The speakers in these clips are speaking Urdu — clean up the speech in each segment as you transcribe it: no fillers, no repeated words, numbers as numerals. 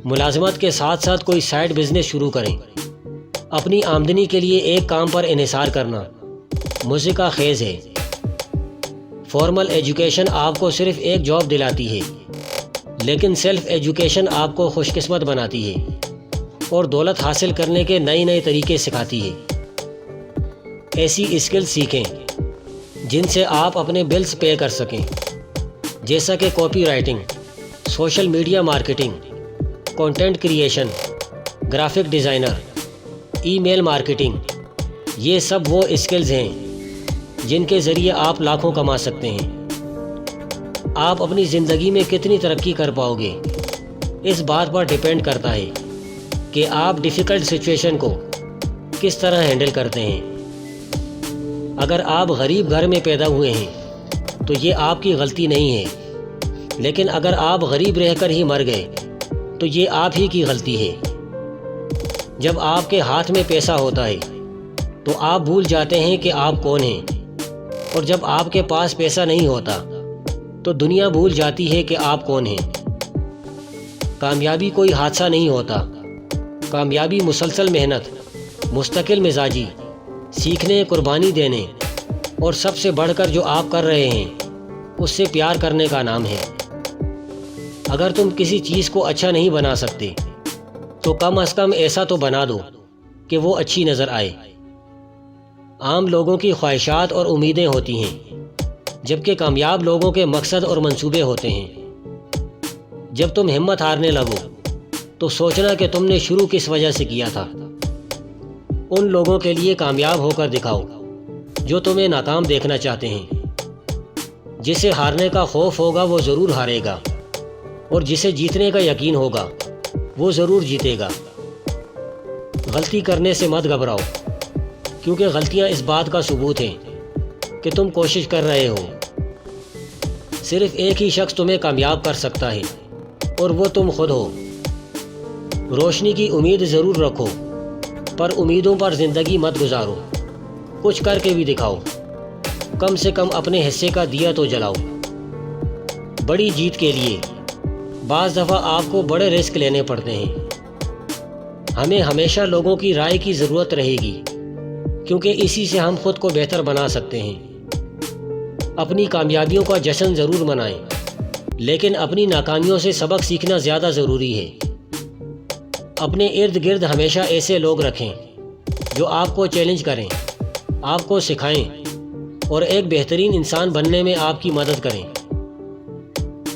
ملازمت کے ساتھ ساتھ کوئی سائیڈ بزنس شروع کریں۔ اپنی آمدنی کے لیے ایک کام پر انحصار کرنا مضحکہ کا خیز ہے۔ فارمل ایجوکیشن آپ کو صرف ایک جاب دلاتی ہے، لیکن سیلف ایجوکیشن آپ کو خوش قسمت بناتی ہے اور دولت حاصل کرنے کے نئے طریقے سکھاتی ہے۔ ایسی اسکل سیکھیں جن سے آپ اپنے بلز پے کر سکیں، جیسا کہ copywriting, social media marketing, content creation, graphic designer, email marketing. یہ سب وہ اسکلز ہیں جن کے ذریعے آپ لاکھوں کما سکتے ہیں۔ آپ اپنی زندگی میں کتنی ترقی کر پاؤ گے اس بات پر ڈیپینڈ کرتا ہے کہ آپ ڈیفیکلٹ سچویشن کو کس طرح ہینڈل کرتے ہیں۔ اگر آپ غریب گھر میں پیدا ہوئے ہیں تو یہ آپ کی غلطی نہیں ہے، لیکن اگر آپ غریب رہ کر ہی مر گئے تو یہ آپ ہی کی غلطی ہے۔ جب آپ کے ہاتھ میں پیسہ ہوتا ہے تو آپ بھول جاتے ہیں کہ آپ کون ہیں، اور جب آپ کے پاس پیسہ نہیں ہوتا تو دنیا بھول جاتی ہے کہ آپ کون ہیں۔ کامیابی کوئی حادثہ نہیں ہوتا، کامیابی مسلسل محنت، مستقل مزاجی، سیکھنے، قربانی دینے اور سب سے بڑھ کر جو آپ کر رہے ہیں اس سے پیار کرنے کا نام ہے۔ اگر تم کسی چیز کو اچھا نہیں بنا سکتے تو کم از کم ایسا تو بنا دو کہ وہ اچھی نظر آئے۔ عام لوگوں کی خواہشات اور امیدیں ہوتی ہیں، جبکہ کامیاب لوگوں کے مقصد اور منصوبے ہوتے ہیں۔ جب تم ہمت ہارنے لگو تو سوچنا کہ تم نے شروع کس وجہ سے کیا تھا۔ ان لوگوں کے لیے کامیاب ہو کر دکھاؤ جو تمہیں ناکام دیکھنا چاہتے ہیں۔ جسے ہارنے کا خوف ہوگا وہ ضرور ہارے گا، اور جسے جیتنے کا یقین ہوگا وہ ضرور جیتے گا۔ غلطی کرنے سے مت گھبراؤ، کیونکہ غلطیاں اس بات کا ثبوت ہیں کہ تم کوشش کر رہے ہو۔ صرف ایک ہی شخص تمہیں کامیاب کر سکتا ہے، اور وہ تم خود ہو۔ روشنی کی امید ضرور رکھو، پر امیدوں پر زندگی مت گزارو۔ کچھ کر کے بھی دکھاؤ، کم سے کم اپنے حصے کا دیا تو جلاؤ۔ بڑی جیت کے لیے بعض دفعہ آپ کو بڑے رسک لینے پڑتے ہیں۔ ہمیں ہمیشہ لوگوں کی رائے کی ضرورت رہے گی، کیونکہ اسی سے ہم خود کو بہتر بنا سکتے ہیں۔ اپنی کامیابیوں کا جشن ضرور منائیں، لیکن اپنی ناکامیوں سے سبق سیکھنا زیادہ ضروری ہے۔ اپنے ارد گرد ہمیشہ ایسے لوگ رکھیں جو آپ کو چیلنج کریں، آپ کو سکھائیں اور ایک بہترین انسان بننے میں آپ کی مدد کریں۔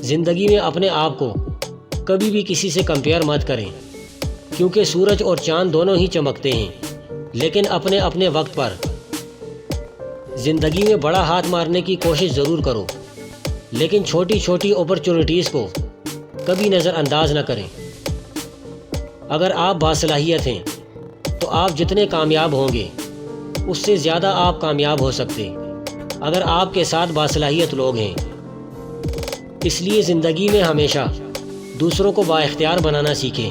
زندگی میں اپنے آپ کو کبھی بھی کسی سے کمپیئر مت کریں، کیونکہ سورج اور چاند دونوں ہی چمکتے ہیں، لیکن اپنے اپنے وقت پر۔ زندگی میں بڑا ہاتھ مارنے کی کوشش ضرور کرو، لیکن چھوٹی چھوٹی اپرچونٹیز کو کبھی نظر انداز نہ کریں۔ اگر آپ باصلاحیت ہیں تو آپ جتنے کامیاب ہوں گے اس سے زیادہ آپ کامیاب ہو سکتے اگر آپ کے ساتھ باصلاحیت لوگ ہیں۔ اس لیے زندگی میں ہمیشہ دوسروں کو بااختیار بنانا سیکھیں۔